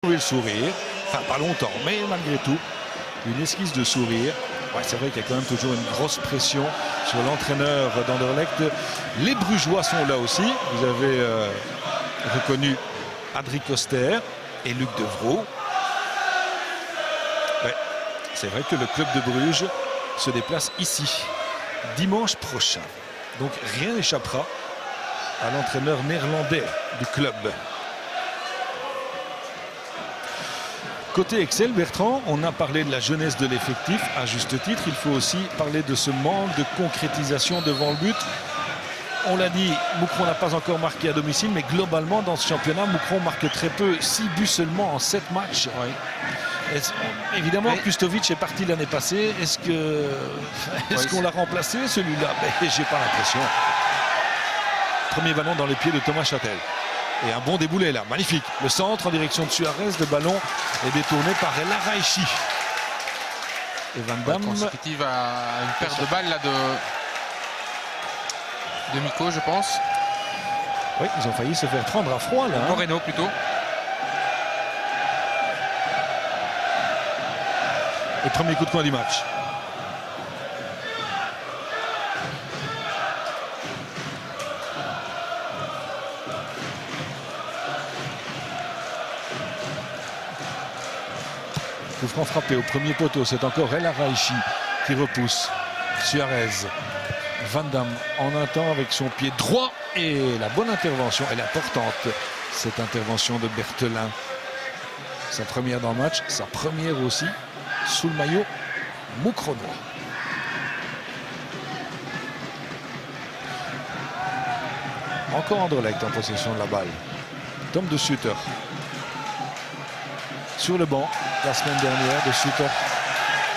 Le sourire, enfin pas longtemps, mais malgré tout, une esquisse de sourire. Ouais, c'est vrai qu'il y a quand même toujours une grosse pression sur l'entraîneur d'Anderlecht. Les Brugeois sont là aussi. Vous avez reconnu Adrie Koster et Luc Devro. Ouais, c'est vrai que le club de Bruges se déplace ici dimanche prochain. Donc rien n'échappera à l'entraîneur néerlandais du club. Côté Excel, Bertrand, on a parlé de la jeunesse de l'effectif, à juste titre. Il faut aussi parler de ce manque de concrétisation devant le but. On l'a dit, Moucron n'a pas encore marqué à domicile, mais globalement, dans ce championnat, Moucron marque très peu. 6 buts seulement en 7 matchs. Oui. Évidemment, Kustovic est parti l'année passée. Est-ce qu'on l'a remplacé, celui-là? J'ai pas l'impression. Premier ballon dans les pieds de Thomas Châtel. Et un bon déboulé là, magnifique. Le centre en direction de Suarez, le ballon est détourné par El Araichi. Et Van Damme... consécutive à une perte de balle là de Miko, je pense. Oui, ils ont failli se faire prendre à froid là. Moreno plutôt. Et premier coup de poing du match. Coup franc frappé au premier poteau, c'est encore El Araichi qui repousse Suarez. Van Damme en un temps avec son pied droit et la bonne intervention, elle est importante, cette intervention de Berthelin. Sa première dans le match, sa première aussi sous le maillot moucronois. Encore Anderlecht en possession de la balle. Tom de Sutter. Sur le banc, la semaine dernière, de Sutter,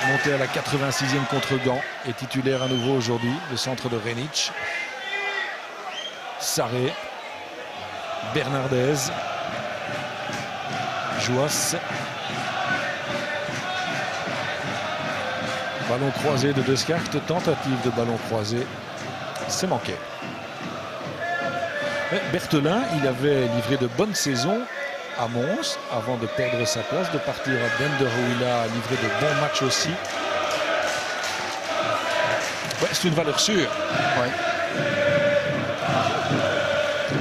monté à la 86e contre Gand, est titulaire à nouveau aujourd'hui, le centre de Renic. Sarré, Bernardez, Jouas. Ballon croisé de Descartes, tentative de ballon croisé, c'est manqué. Mais Berthelin, il avait livré de bonnes saisons à Mons, avant de perdre sa place, de partir à Bender où il a livré de bons matchs aussi. Ouais, c'est une valeur sûre. Ouais.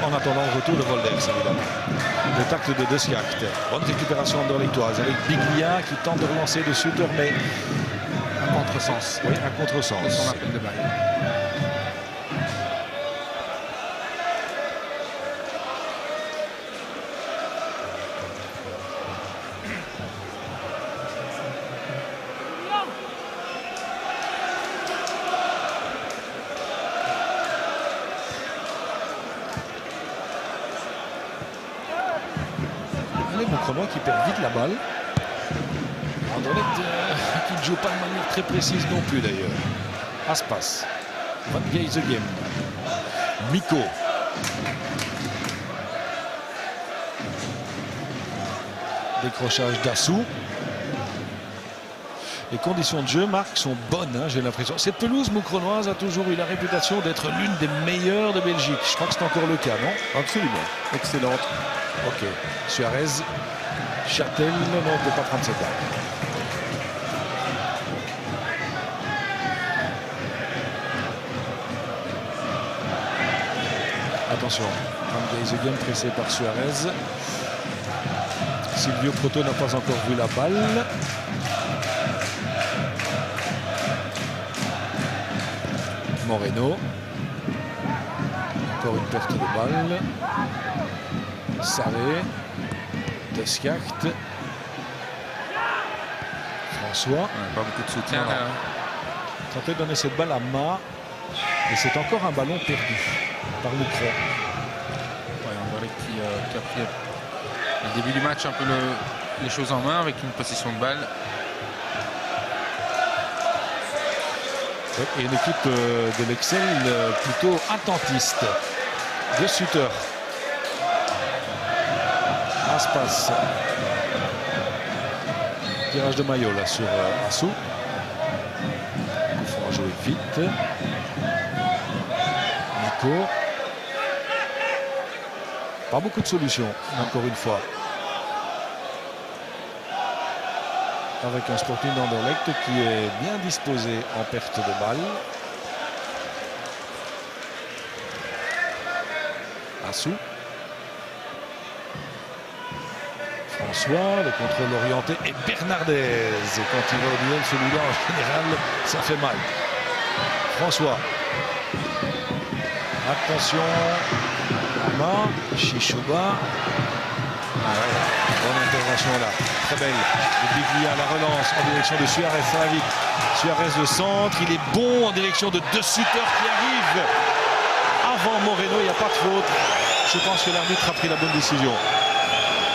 En attendant le retour de Volders, évidemment. Le tacle de Descartes. Bonne récupération anderlechtoise avec Biglia qui tente de relancer de Sutter, mais un contresens. Oui, un contresens. Et son appel de balle. Qui perd vite la balle. Anderlecht qui ne joue pas de manière très précise non plus d'ailleurs. Aspas. Van Geizegem. Miko. Décrochage d'Assou. Les conditions de jeu, Marc, sont bonnes, j'ai l'impression. Cette pelouse moucronoise a toujours eu la réputation d'être l'une des meilleures de Belgique. Je crois que c'est encore le cas, non? Absolument. Excellente. Ok. Suarez. Châtel, non, on ne peut pas prendre cette balle. Attention, Van Geizegem pressé par Suarez. Silvio Proto n'a pas encore vu la balle. Moreno. Encore une perte de balle. Sarré. Descartes. François. Pas beaucoup de soutien. Tenter de donner cette balle à Ma. Et c'est encore un ballon perdu par Moucron. Ouais, Anderlecht qui a pris au début du match un peu les choses en main avec une possession de balle. Et une équipe de l'Excel plutôt attentiste. De Sutter. Aspas. Tirage de maillot là sur Assou. Il faut jouer vite. Nico. Pas beaucoup de solutions, encore une fois. avec un Sporting d'Anderlecht qui est bien disposé en perte de balle. Assou. François, le contrôle orienté et Bernardez. Et quand il va au duel, celui-là en général, ça fait mal. François. Attention. Ama, Chichouba. Bonne intervention là. Très belle. Le Biglia à la relance en direction de Suarez. Ça va vite. Suarez le centre. Il est bon en direction de De Sutter qui arrive avant Moreno. Il n'y a pas de faute. Je pense que l'arbitre a pris la bonne décision.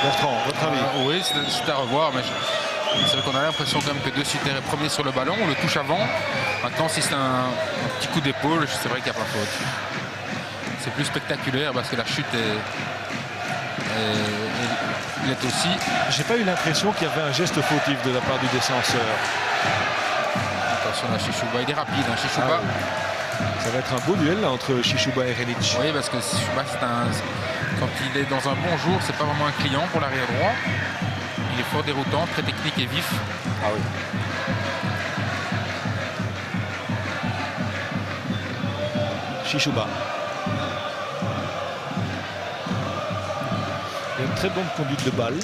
Bertrand, votre avis? Oui, c'est à revoir, mais c'est vrai qu'on a l'impression quand même que De Sutter est premier sur le ballon, on le touche avant. Maintenant, si c'est un petit coup d'épaule, c'est vrai qu'il n'y a pas faute. C'est plus spectaculaire parce que la chute est aussi. J'ai pas eu l'impression qu'il y avait un geste fautif de la part du défenseur. Attention à Chichouba, il est rapide, hein, Chichouba. Ça va être un beau duel là, entre Chichouba et Renic. Oui, parce que Chichouba, quand il est dans un bon jour, c'est pas vraiment un client pour l'arrière droit. Il est fort déroutant, très technique et vif. Ah oui. Chichouba. Il y a une très bonne conduite de balle.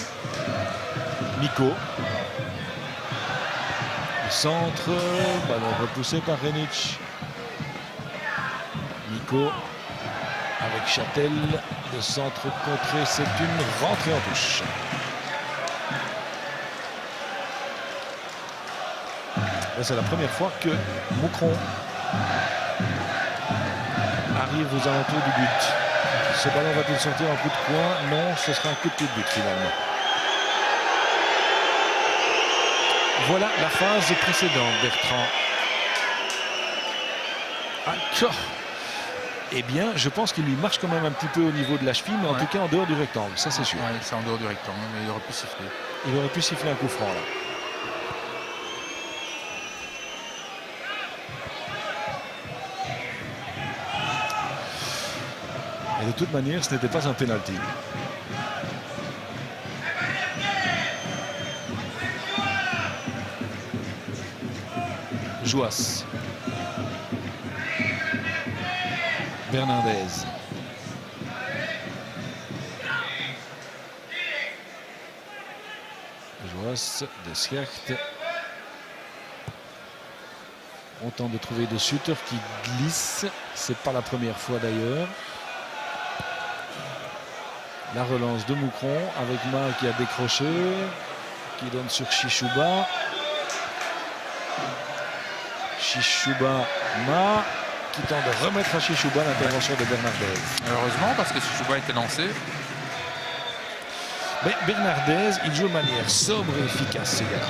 Nico. Le centre. Ballon repoussé par Renic. Nico. Avec Châtel. Le centre contré. C'est une rentrée en touche. C'est la première fois que Moucron arrive aux alentours du but. Ce ballon va-t-il sortir en coup de poing? Non, ce sera un coup de pied de but finalement. Voilà la phase précédente, Bertrand. D'accord. Eh bien, je pense qu'il lui marche quand même un petit peu au niveau de la cheville, mais en tout cas en dehors du rectangle, ça c'est sûr. Oui, c'est en dehors du rectangle, mais il aurait pu siffler. Il aurait pu siffler un coup franc là. Et de toute manière, ce n'était pas un pénalty. Joas. Bernardez. Joas, Deschiacht. On tente de trouver De Sutter qui glisse. C'est pas la première fois d'ailleurs. La relance de Moucron avec Ma qui a décroché, qui donne sur Chichouba. Chichouba, Ma qui tente de remettre à Chichouba l'intervention de Bernardez. Heureusement parce que Chichouba était lancé. Mais Bernardez, il joue de manière sobre et efficace, ces gars-là.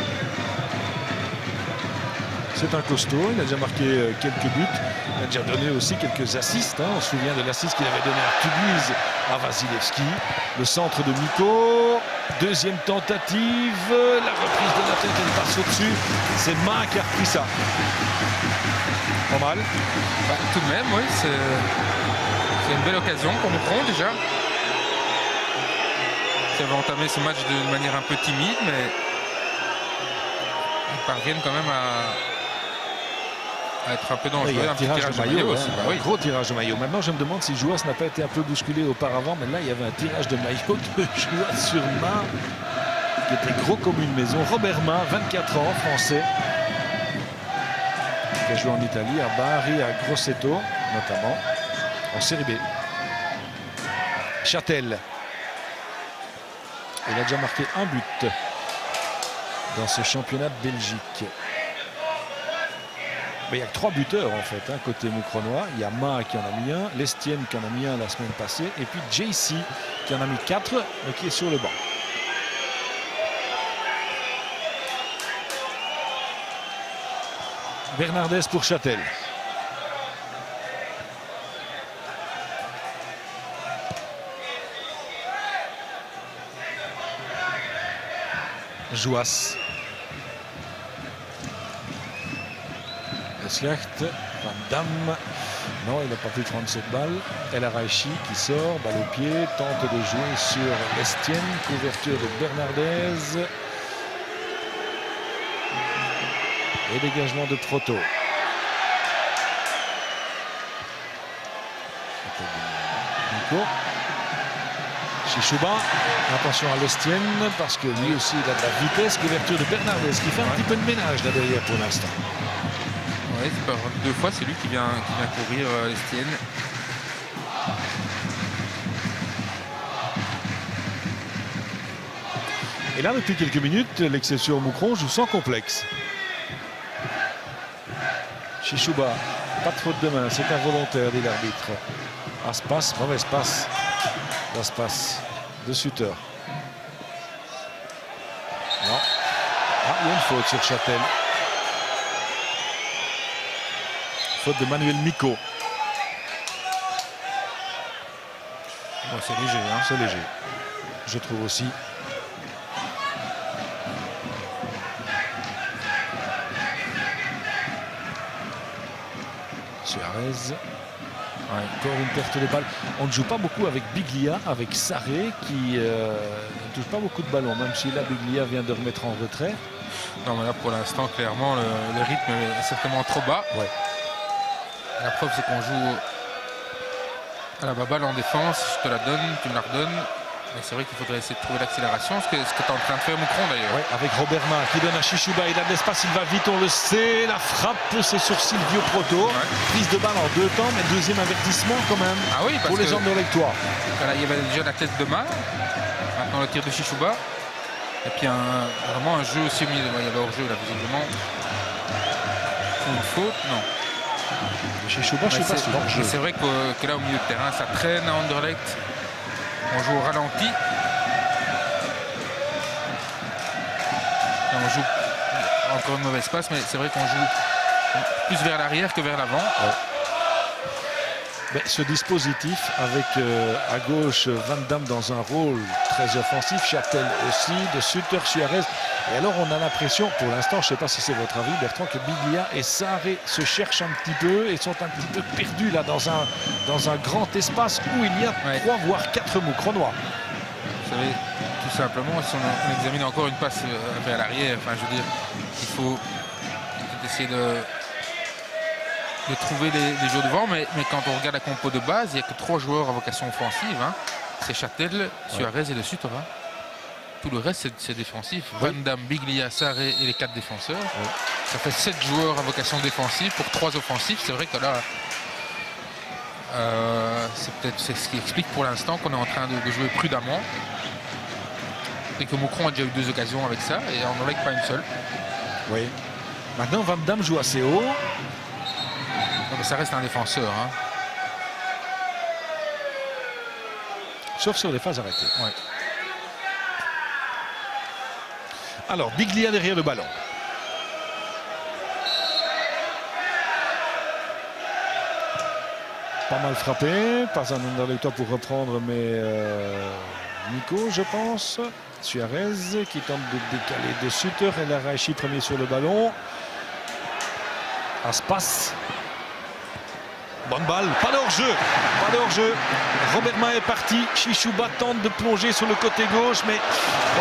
C'est un costaud, il a déjà marqué quelques buts, il a déjà donné aussi quelques assists. Hein. On se souvient de l'assist qu'il avait donné à Tubize, à Vasilevski. Le centre de Nico, deuxième tentative, la reprise de la tête et une passe au-dessus. C'est Ma qui a repris ça. Pas mal. Bah, tout de même, oui, c'est une belle occasion pour Moucron déjà. Qui avait entamé ce match de manière un peu timide, mais ils parviennent quand même à être un peu dangereux. Il y a un tirage de maillot aussi. Bah, oui. Gros tirage de maillot. Maintenant, je me demande si Joas n'a pas été un peu bousculé auparavant, mais là, il y avait un tirage de maillot de Joas sur Ma, qui était gros comme une maison. Robert Ma, 24 ans, français, qui a joué en Italie, à Bari, à Grosseto, notamment, en Série B. Châtel. Il a déjà marqué un but dans ce championnat de Belgique. Mais il n'y a que 3 buteurs en fait, hein, côté Moucronois. Il y a Ma qui en a mis un, Lestienne qui en a mis un la semaine passée, et puis JC qui en a mis 4, mais qui est sur le banc. Bernardez pour Châtel. Joas. Deschiacht, Van Damme. Non, il n'a pas pu prendre cette balle. El Araïchi qui sort, balle au pied, tente de jouer sur Lestienne. Couverture de Bernardez. Et dégagement de Proto. Nico. Chichouba. Attention à Lestienne parce que lui aussi il a de la vitesse. Couverture de Bernardez qui fait un petit peu de ménage là derrière pour l'instant. Ouais, c'est pas 2 fois, c'est lui qui vient courir Lestienne. Et là, depuis quelques minutes, l'Excelsior Moucron joue sans complexe. Chichouba, pas de faute de main, c'est involontaire, dit l'arbitre. Aspas, mauvaise passe. Aspas de Sutter. Non. Ah, il y a une faute sur Châtel. Faute de Manuel Mico. Bon, c'est léger, hein. C'est léger. Je trouve aussi. Suarez. Ouais, encore une perte de balle. On ne joue pas beaucoup avec Biglia, avec Sarré qui ne touche pas beaucoup de ballons, même si là Biglia vient de remettre en retrait. Non, mais là pour l'instant, clairement, le rythme est certainement trop bas. Ouais. La preuve, c'est qu'on joue à la baballe en défense. Je te la donne, tu me la redonnes. Mais c'est vrai qu'il faudrait essayer de trouver l'accélération, ce que tu es en train de faire, Moucron d'ailleurs. Ouais, avec Robert Main qui donne à Chichouba, il a de l'espace, il va vite, on le sait. La frappe, c'est sur Silvio Proto. Ouais. Prise de balle en 2 temps, mais deuxième avertissement quand même. Ah oui, parce pour les hommes de Lectois. Voilà, il y avait déjà la tête de main. Maintenant le tir de Chichouba. Et puis vraiment un jeu aussi au milieu. Il y avait hors-jeu là visiblement. Une faute, non. Chichouba, je ne sais pas sur hors-jeu. C'est vrai que là au milieu de terrain, ça traîne à Anderlecht. On joue au ralenti. Et on joue encore une mauvaise passe, mais c'est vrai qu'on joue plus vers l'arrière que vers l'avant. Ouais. Mais ce dispositif avec à gauche Van Damme dans un rôle très offensif, Châtel aussi, de Sutter, Suarez. Et alors on a l'impression, pour l'instant, je ne sais pas si c'est votre avis Bertrand, que Biglia et Sarré se cherchent un petit peu et sont un petit peu perdus là dans un grand espace où il y a 3 voire 4 Moucronois. Vous savez, tout simplement, si on examine encore une passe vers l'arrière, enfin je veux dire, il faut essayer de trouver les joueurs devant, mais quand on regarde la compo de base, il n'y a que 3 joueurs à vocation offensive. Hein. C'est Châtel, Suarez et de Sutter. Hein. Tout le reste, c'est défensif. Van Damme, Biglia, Sarré et les 4 défenseurs. Oui. Ça fait 7 joueurs à vocation défensive pour 3 offensifs. C'est vrai que là, c'est ce qui explique pour l'instant qu'on est en train de jouer prudemment. Et que Moucron a déjà eu 2 occasions avec ça et on n'en lègue pas une seule. Oui. Maintenant, Van Damme joue assez haut. Non, mais ça reste un défenseur. Hein. Sauf sur les phases arrêtées. Ouais. Alors, Biglia derrière le ballon. Pas mal frappé. Pas un Anderlechtois pour reprendre, mais Nico, je pense. Suarez qui tente de décaler de Sutter. El Araïchi premier sur le ballon. Aspas. Bonne balle, pas d'hors-jeu, pas d'hors-jeu. Robert Main est parti, Chichouba tente de plonger sur le côté gauche, mais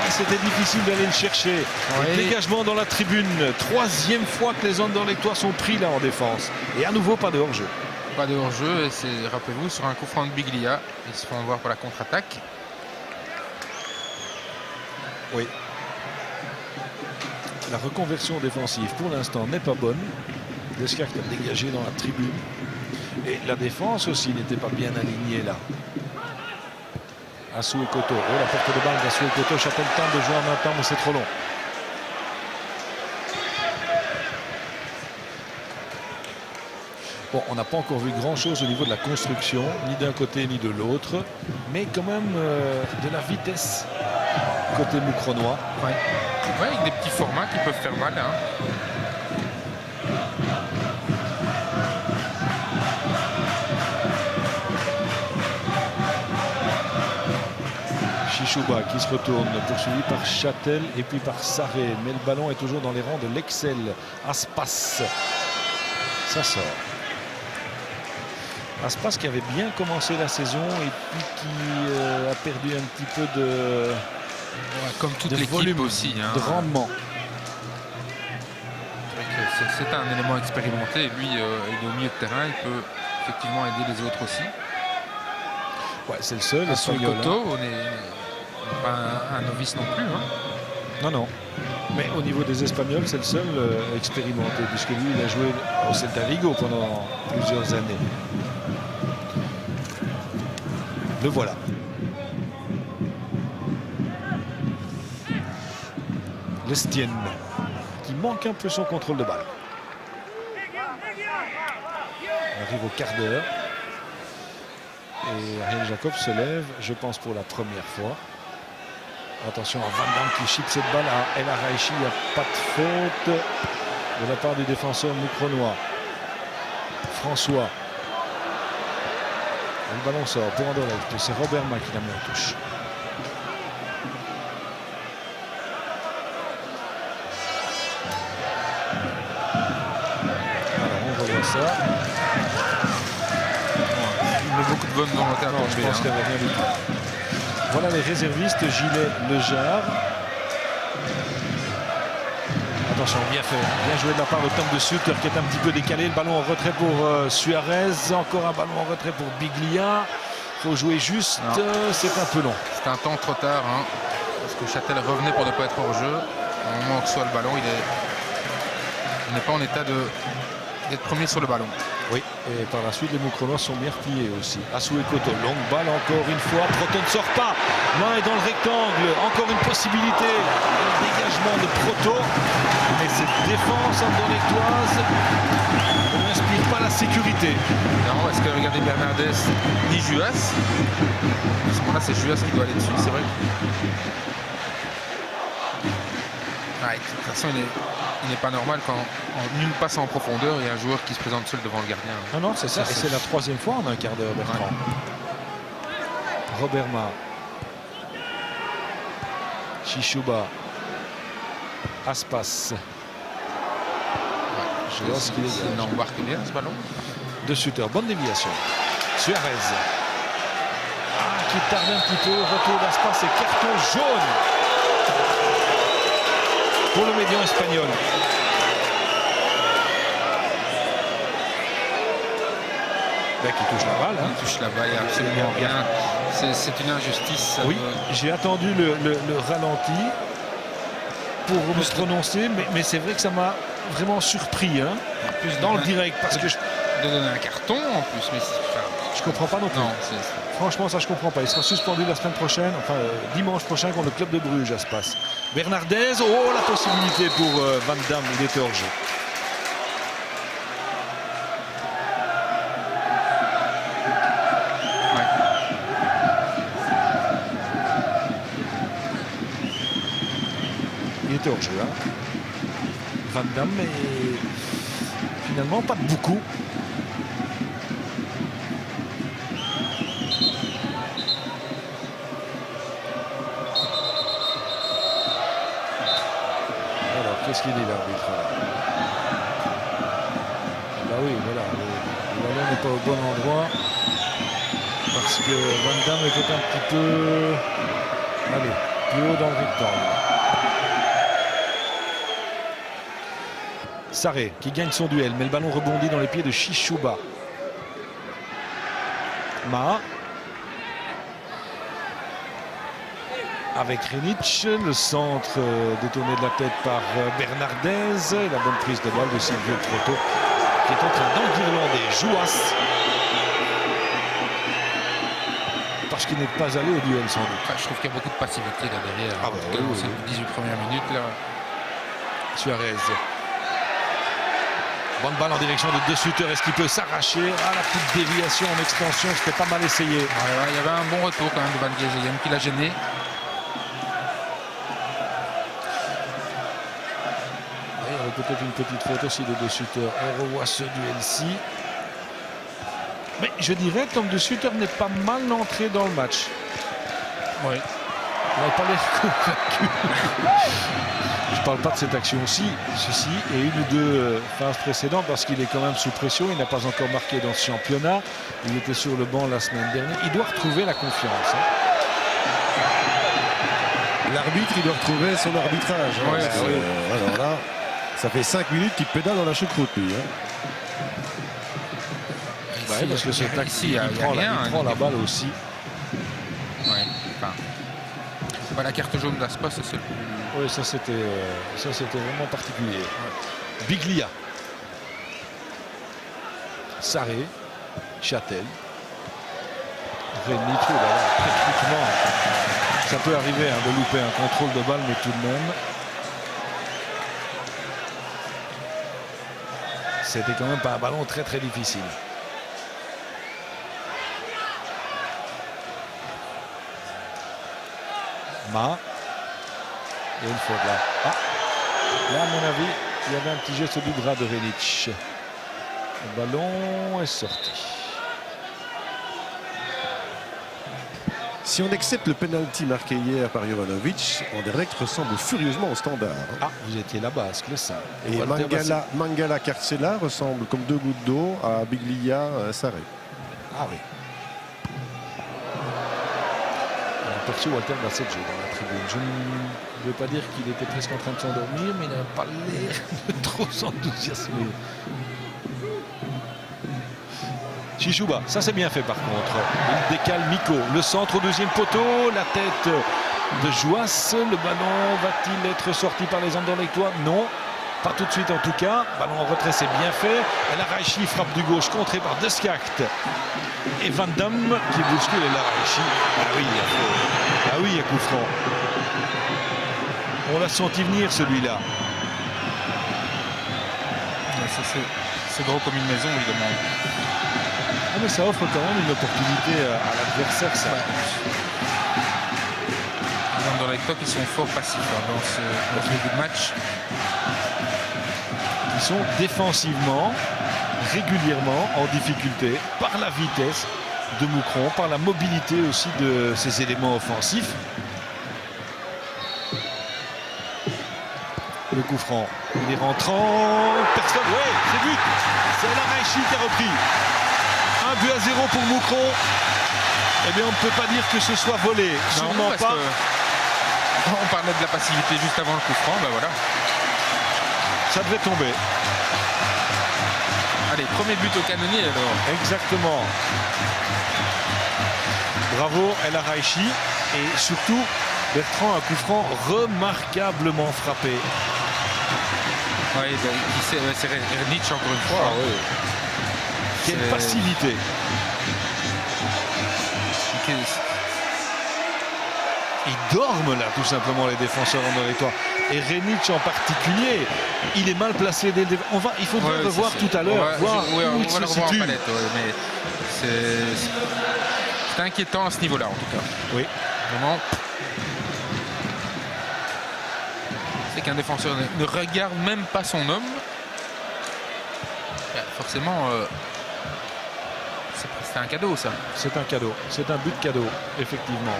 c'était difficile d'aller le chercher. Oui. Dégagement dans la tribune, 3e fois que les Anderlechtois sont pris là en défense. Et à nouveau pas de hors-jeu. Pas de hors-jeu, et c'est, rappelez-vous, sur un coup franc de Biglia, ils se font voir pour la contre-attaque. Oui. La reconversion défensive pour l'instant n'est pas bonne. Descartes a dégagé dans la tribune. Et la défense aussi n'était pas bien alignée là. Assou et Koto. Oh, la porte de balle d'Assou et Koto. Châtel tente de jouer en même temps, mais c'est trop long. Bon, on n'a pas encore vu grand-chose au niveau de la construction, ni d'un côté ni de l'autre. Mais quand même de la vitesse côté Moucronois. Ouais. Ouais, avec des petits formats qui peuvent faire mal. Hein. Chichouba qui se retourne, poursuivi par Châtel et puis par Sarré. Mais le ballon est toujours dans les rangs de l'Excel. Aspas. Ça sort. Aspas qui avait bien commencé la saison et puis qui a perdu un petit peu de, comme toute l'équipe aussi. Hein. De rendement. c'est un élément expérimenté. Et lui, il est au milieu de terrain, il peut effectivement aider les autres aussi. Ouais, c'est le seul. Sur le coteau, on n'est pas un novice non plus. Hein. Non, non. Mais au niveau des Espagnols, c'est le seul expérimenté, puisque lui, il a joué au Celta Vigo pendant plusieurs années. Le voilà. Lestienne, qui manque un peu son contrôle de balle. On arrive au quart d'heure. Et Ariel Jacob se lève, je pense, pour la première fois. Attention à Van Damme qui chip cette balle à El Araichi. Il n'y a pas de faute de la part du défenseur moucronois. François. Et le ballon sort pour Anderlecht. C'est Robert Ma qui l'a mis en touche. Alors on revoit ça. Il met beaucoup de bonnes volontés à Non, je pense qu'il n'y avait rien du tout. Voilà les réservistes, Gillet, Lejar. Attention, bien fait. Bien joué de la part de Tom de Sutter qui est un petit peu décalé. Le ballon en retrait pour Suarez. Encore un ballon en retrait pour Biglia. Il faut jouer juste. C'est un peu long. C'est un temps trop tard. Hein, parce que Châtel revenait pour ne pas être hors jeu. Au moment où on reçoit le ballon, il n'est pas en état d'être premier sur le ballon. Oui, et par la suite, les Moucronois sont bien repliés aussi. Assoue Koto, longue balle encore une fois. Proto ne sort pas. Main est dans le rectangle. Encore une possibilité. Le dégagement de Proto. Mais cette défense anderlechtoise ne n'inspire pas la sécurité. Non, est-ce que regardez Bernardes ni Juas? À ce moment-là, c'est Juas qui doit aller dessus, c'est vrai. Ouais, de toute façon, il n'est pas normal quand en une passe en profondeur, il y a un joueur qui se présente seul devant le gardien. Non, non, c'est ça. Et c'est la troisième fois en un quart d'heure, Bertrand. Ouais. Robert Ma. Chichouba. Aspas. Je pense qu'il embarque bien ce ballon. De Sutter, bonne déviation. Suarez. Qui tarde un petit peu. Retour d'Aspas et carton jaune pour le médian espagnol. Ben, qui touche la balle. Hein. Il touche la balle, absolument bien. C'est une injustice. Oui, j'ai attendu le ralenti pour me prononcer, mais c'est vrai que ça m'a vraiment surpris. Hein, plus dans le direct, parce que de donner un carton en plus, mais je comprends pas non plus. Non, franchement, ça je comprends pas. Il sera suspendu la semaine prochaine, enfin dimanche prochain contre le club de Bruges, ça se passe. Bernardez, oh la possibilité pour Van Damme, il était hors jeu. Ouais. Il était hors jeu, hein. Van Damme, mais finalement pas de beaucoup. Qu'est-ce qu'il dit l'arbitre? Bah oui, voilà, le ballon n'est pas au bon endroit parce que Van Damme était un petit peu, allez, plus haut dans le rectangle. Sarré qui gagne son duel, mais le ballon rebondit dans les pieds de Chichouba. Ma. Avec Renic, le centre détourné de la tête par Bernardez et la bonne prise de balle de Silvio Proto qui est en train d'enguirlander Jouas parce qu'il n'est pas allé au duel sans doute. Enfin, je trouve qu'il y a beaucoup de passivité là derrière. Ah bah, oui, dans ces 18 premières minutes là. Suarez. Bonne balle en direction de Sutter. Est-ce qu'il peut s'arracher? Ah, la petite déviation en extension, c'était pas mal essayé. Ouais, il y avait un bon retour quand même de Van Ghezeghem qui l'a gêné. Peut-être une petite faute aussi de Sutter. On revoit ce duel-ci. Mais je dirais que Tom de Sutter n'est pas mal entré dans le match. Oui. On n'a pas l'air convaincu. Je parle pas de cette action-ci, ceci et une ou deux phases précédentes parce qu'il est quand même sous pression. Il n'a pas encore marqué dans ce championnat. Il était sur le banc la semaine dernière. Il doit retrouver la confiance. Hein. L'arbitre, il doit retrouver son arbitrage. Hein, ouais, alors là, Ça fait 5 minutes qu'il pédale dans la choucroute, lui. Hein. Ouais, parce que ce taxi, il prend la balle aussi. Ouais, enfin, c'est pas la carte jaune d'Aspas, c'est le plus... Oui, ça c'était vraiment particulier. Ouais. Biglia. Sarré. Châtel. Renitch, techniquement, ça peut arriver hein, de louper un contrôle de balle, mais tout de même. C'était quand même pas un ballon très très difficile. Ma. Il y a une faute là. Ah. Là, à mon avis, il y avait un petit geste du bras de Renitch. Le ballon est sorti. Si on accepte le penalty marqué hier par Jovanovic, Anderlecht ressemble furieusement au Standard. Ah, vous étiez là-bas, le ça. Et Mangala Carcella ressemble comme 2 gouttes d'eau à Biglia Sarré. Ah oui. On a aperçu Walter Bassetto dans la tribune. Je ne veux pas dire qu'il était presque en train de s'endormir, mais il n'a pas l'air de trop s'enthousiasmer. Chichouba, ça c'est bien fait par contre. Il décale Miko. Le centre au deuxième poteau. La tête de Jouas. Le ballon va-t-il être sorti par les Anderlechtois? Non, pas tout de suite en tout cas. Ballon en retrait, c'est bien fait. Et la Raichi frappe du gauche, contré par Deskacht. Et Van Damme qui bouscule la Raichi. Ah oui, il y a faute. Ah oui, il y a coup franc. On l'a senti venir celui-là. C'est gros comme une maison, évidemment. Ah mais ça offre quand même une opportunité à l'adversaire, ça. Les Anderlechtois qui sont fort passifs hein, dans ce début de match. Ils sont défensivement, régulièrement en difficulté par la vitesse de Moucron, par la mobilité aussi de ses éléments offensifs. Le coup franc, il est rentrant. Personne, ouais, c'est but. C'est la Raichi qui a repris. 1-0 pour Moucron. Eh bien, on ne peut pas dire que ce soit volé. Sûrement pas. On parlait de la passivité juste avant le coup franc, ben voilà. Ça devait tomber. Allez, premier but au canonnier alors. Exactement. Bravo El Araichi. Et surtout, Bertrand, un coup franc remarquablement frappé. Oui, c'est Renitch encore une fois. Ah, oui. Quelle passivité. Ils dorment là tout simplement les défenseurs anderlechtois. Et Renitch en particulier, il est mal placé dès le début. Il faudrait le revoir tout à l'heure, voir où il se situe. Mais c'est inquiétant à ce niveau-là en tout cas. Oui. Vraiment. C'est qu'un défenseur ne regarde même pas son homme. Forcément, c'est un cadeau ça. C'est un cadeau. C'est un but cadeau, effectivement.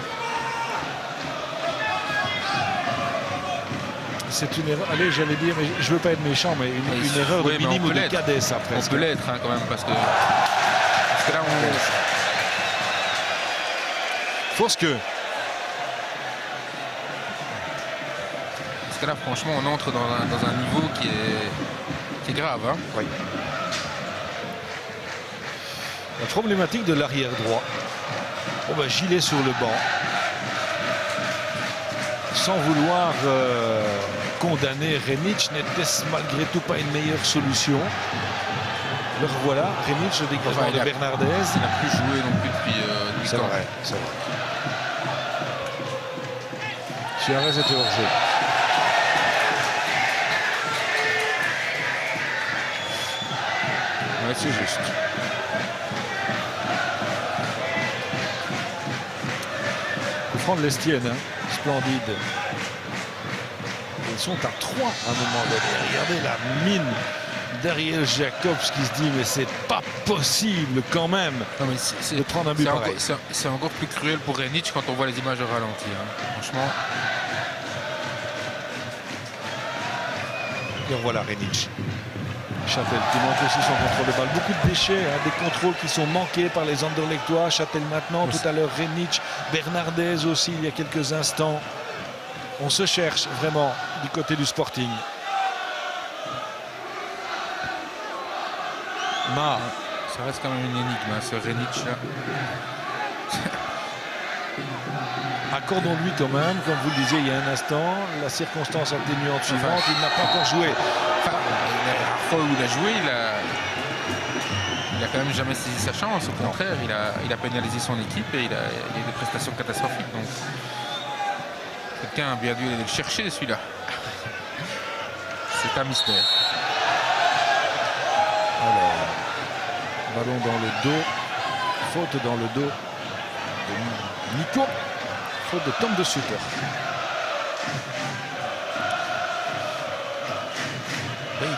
C'est une erreur. Allez, j'allais dire, mais je veux pas être méchant, mais une erreur de minime ou de cadet, ça presque. On peut l'être hein, quand même, parce que là, Fosque. Parce que là, franchement, on entre dans un niveau qui est grave. Hein. Oui. La problématique de l'arrière droit. Bon ben, Gilet sur le banc. Sans vouloir condamner Renitch, n'était-ce malgré tout pas une meilleure solution. Le revoilà, Renitch, le dégagement de Bernardez. Il n'a plus joué non plus depuis c'est vrai, c'est vrai. Suarez était hors jeu. Ouais, c'est juste. Coup franc de Lestienne, hein. Splendide. Ils sont à 3 à un moment donné. Regardez la mine d'Ariel Jacobs qui se dit mais c'est pas possible quand même de prendre un but pareil. C'est encore plus cruel pour Renitch quand on voit les images au ralenti. Hein. Franchement. Et voilà Renitch. Châtel qui manque aussi son contrôle de balle. Beaucoup de déchets, hein, des contrôles qui sont manqués par les Anderlechtois. Châtel maintenant, tout à l'heure Renitch, Bernardez aussi il y a quelques instants. On se cherche vraiment du côté du Sporting. Ma. Ça reste quand même une énigme, hein, ce Renic là. Accordons-lui quand même, comme vous le disiez il y a un instant, la circonstance atténuante suivante, il n'a pas encore joué. Enfin, la rare fois où il a joué, il a quand même jamais saisi sa chance. Au contraire, il a pénalisé son équipe et il a eu des prestations catastrophiques. Donc, quelqu'un a bien dû aller le chercher, celui-là. C'est un mystère. Alors, ballon dans le dos, faute dans le dos de Nico, faute de Tom de Sutter.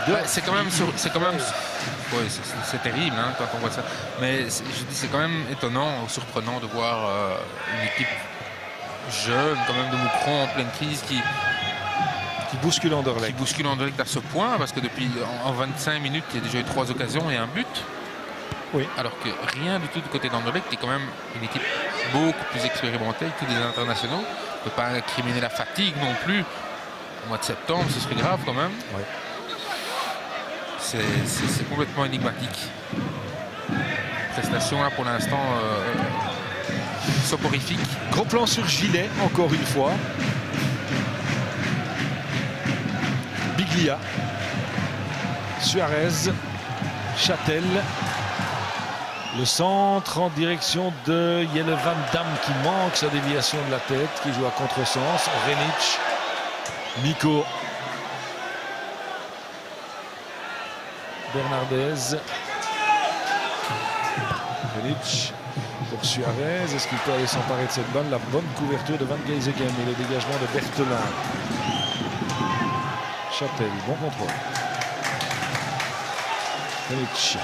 Ouais, c'est quand même, ouais, c'est terrible hein, quand on voit ça. Mais je dis c'est quand même étonnant, surprenant de voir une équipe jeune, quand même de Moucron en pleine crise qui bouscule Anderlecht à ce point, parce que depuis en 25 minutes, il y a déjà eu 3 occasions et un but. Oui. Alors que rien du tout du côté d'Anderlecht, qui est quand même une équipe beaucoup plus expérimentée que des internationaux. On ne peut pas incriminer la fatigue non plus. Au mois de septembre, ce serait grave quand même. Oui. C'est complètement énigmatique. Prestation là pour l'instant soporifique. Gros plan sur Gilet, encore une fois. Biglia, Suarez, Châtel. Le centre en direction de Jelle Van Damme qui manque sa déviation de la tête, qui joue à contresens. Renic, Nico, Bernardez, Renic pour Suarez. Est-ce qu'il peut aller s'emparer de cette balle? La bonne couverture de Van Geizegem et le dégagement de Berthelin. Châtel, bon contrôle. Renic.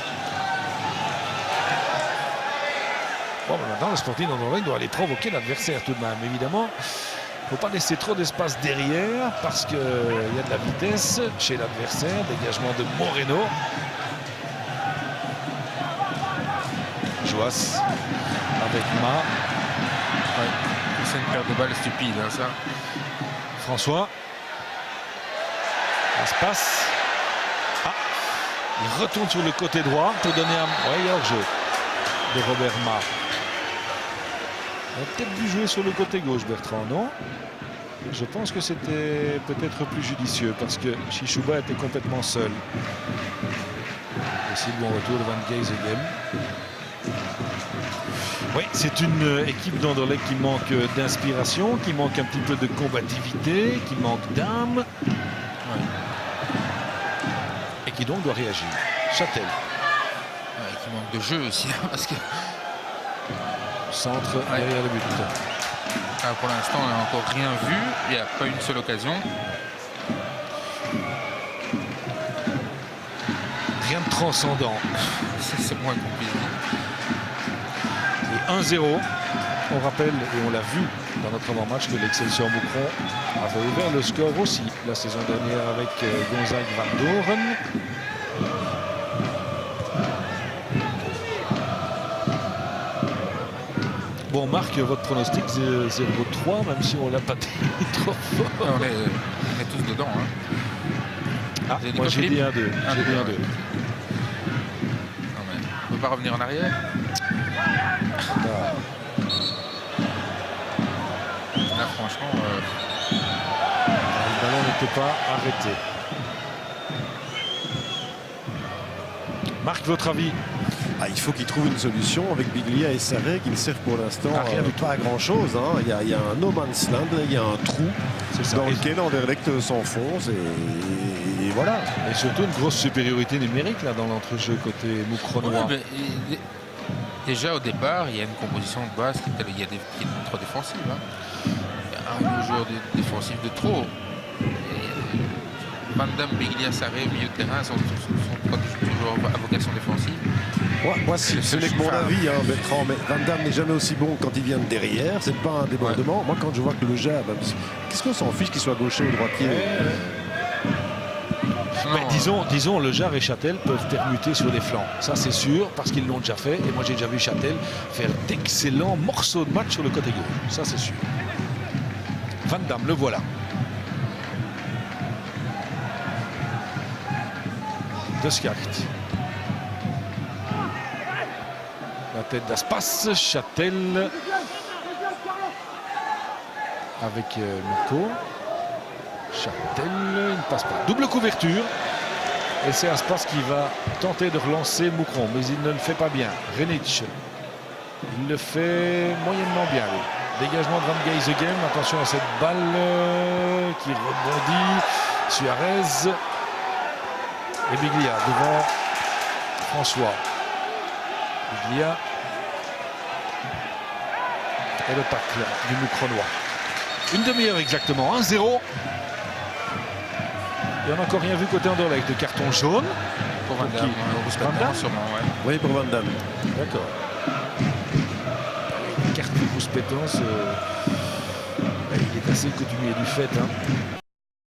Bon, maintenant, le Sporting d'Anderlecht doit aller provoquer l'adversaire tout de même. Évidemment, il ne faut pas laisser trop d'espace derrière parce qu'il y a de la vitesse chez l'adversaire. Dégagement de Moreno. Joas avec Ma. Ouais. C'est une perte de balle stupide, hein, ça. François. Espace. Ah, il retourne sur le côté droit pour donner un hors-jeu de Robert Ma. On a peut-être dû jouer sur le côté gauche, Bertrand, non? Je pense que c'était peut-être plus judicieux parce que Chichouba était complètement seul. Aussi le bon retour de Van Geizegem. Oui, c'est une équipe d'Anderlecht qui manque d'inspiration, qui manque un petit peu de combativité, qui manque d'âme. Ouais. Et qui donc doit réagir. Châtel. Ouais, qui manque de jeu aussi, parce que... Centre derrière le but. Pour l'instant, on n'a encore rien vu. Il n'y a pas une seule occasion. Rien de transcendant. C'est moins compliqué. Et 1-0. On rappelle, et on l'a vu dans notre avant-match, que l'Excelsior Moucron avait ouvert le score aussi la saison dernière avec Gonzague Van Doren. Bon, Marc, votre pronostic 0-3, même si on ne l'a pas dit trop fort. On est tous dedans. Hein. Ah, moi j'ai dit 1-2. On ne peut pas revenir en arrière. Là, franchement... Le ballon n'était pas arrêté. Marc, votre avis? Il faut qu'il trouve une solution avec Biglia et Sarré qui ne servent pour l'instant pas à grand chose. Hein. Il y a un no man's land, il y a un trou dans lequel Anderlecht s'enfonce et voilà. Et surtout une grosse supériorité numérique là dans l'entrejeu côté Moucronois. Ouais, déjà au départ, il y a une composition de base qui est trop défensive. Hein. Il y a un joueur défensif de trop. Van Damme, Biglia, Sarré au milieu de terrain sont pas toujours à vocation défensive. Moi ce n'est que mon avis, hein, Bertrand, mais Van Damme n'est jamais aussi bon quand il vient de derrière. C'est pas un débordement. Ouais. Moi, quand je vois que le Jab, qu'est-ce qu'on s'en fiche qu'il soit gaucher ou droitier? Disons, Le Jard et Châtel peuvent permuter sur les flancs. Ça, c'est sûr, parce qu'ils l'ont déjà fait. Et moi, j'ai déjà vu Châtel faire d'excellents morceaux de match sur le côté gauche. Ça, c'est sûr. Van Damme, le voilà. De Schacht. tête d'Aspas. Châtel avec Nico. Châtel, il ne passe pas. Double couverture. Et c'est Aspas qui va tenter de relancer Moucron, mais il ne le fait pas bien. Renic, il le fait moyennement bien. Dégagement de Van Geisegem. Attention à cette balle qui rebondit. Suarez et Biglia devant François. Biglia et le tacle du Moucronois. Une demi-heure exactement, 1-0. Et on n'a encore rien vu côté Anderlecht de carton jaune. Pour Van Damme, sûrement, ouais. Oui, pour Van Damme. D'accord. Carte de Rouspétance, il est assez coutumier du fait. Hein.